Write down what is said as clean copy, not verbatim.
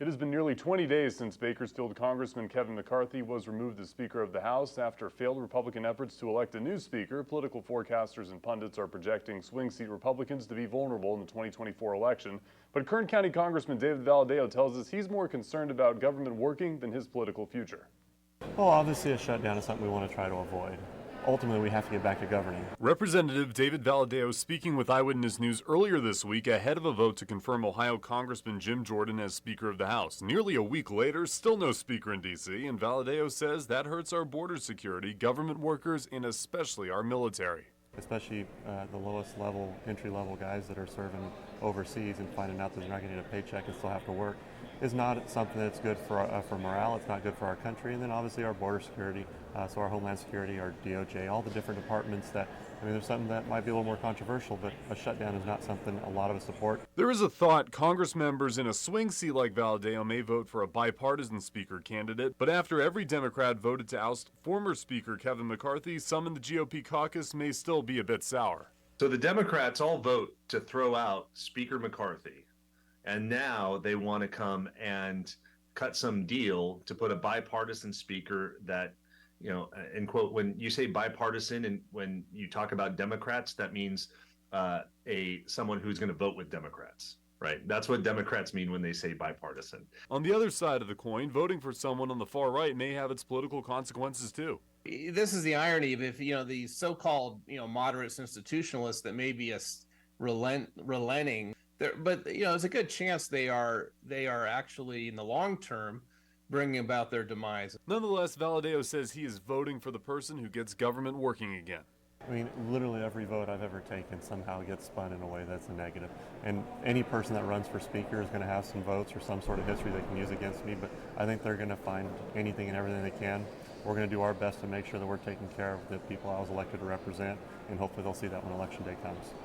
It has been nearly 20 days since Bakersfield Congressman Kevin McCarthy was removed as Speaker of the House after failed Republican efforts to elect a new Speaker. Political forecasters and pundits are projecting swing seat Republicans to be vulnerable in the 2024 election. But Kern County Congressman David Valadao tells us he's more concerned about government working than his political future. Well, obviously a shutdown is something we want to try to avoid. Ultimately, we have to get back to governing. Representative David Valadao speaking with Eyewitness News earlier this week ahead of a vote to confirm Ohio Congressman Jim Jordan as Speaker of the House. Nearly a week later, still no Speaker in D.C., and Valadao says that hurts our border security, government workers, and especially our military. Especially the lowest level, entry-level guys that are serving overseas and finding out that they're not going to get a paycheck and still have to work is not something that's good for morale. It's not good for our country. And then obviously our border security, so our Homeland Security, our DOJ, all the different departments that, there's something that might be a little more controversial, but a shutdown is not something a lot of us support. There is a thought Congress members in a swing seat like Valadao may vote for a bipartisan Speaker candidate, but after every Democrat voted to oust former Speaker Kevin McCarthy, some in the GOP caucus may still be a bit sour. So the Democrats all vote to throw out Speaker McCarthy, and now they want to come and cut some deal to put a bipartisan speaker that, in quote, when you say bipartisan and when you talk about Democrats, that means someone who's going to vote with Democrats, right? That's what Democrats mean when they say bipartisan. On the other side of the coin, voting for someone on the far right may have its political consequences too. This is the irony of if these so-called moderates, institutionalists that may be relenting, but there's a good chance they are actually in the long term bringing about their demise. Nonetheless, Valadao says he is voting for the person who gets government working again. Literally every vote I've ever taken somehow gets spun in a way that's a negative. And any person that runs for Speaker is going to have some votes or some sort of history they can use against me, but I think they're going to find anything and everything they can. We're going to do our best to make sure that we're taking care of the people I was elected to represent, and hopefully they'll see that when Election Day comes.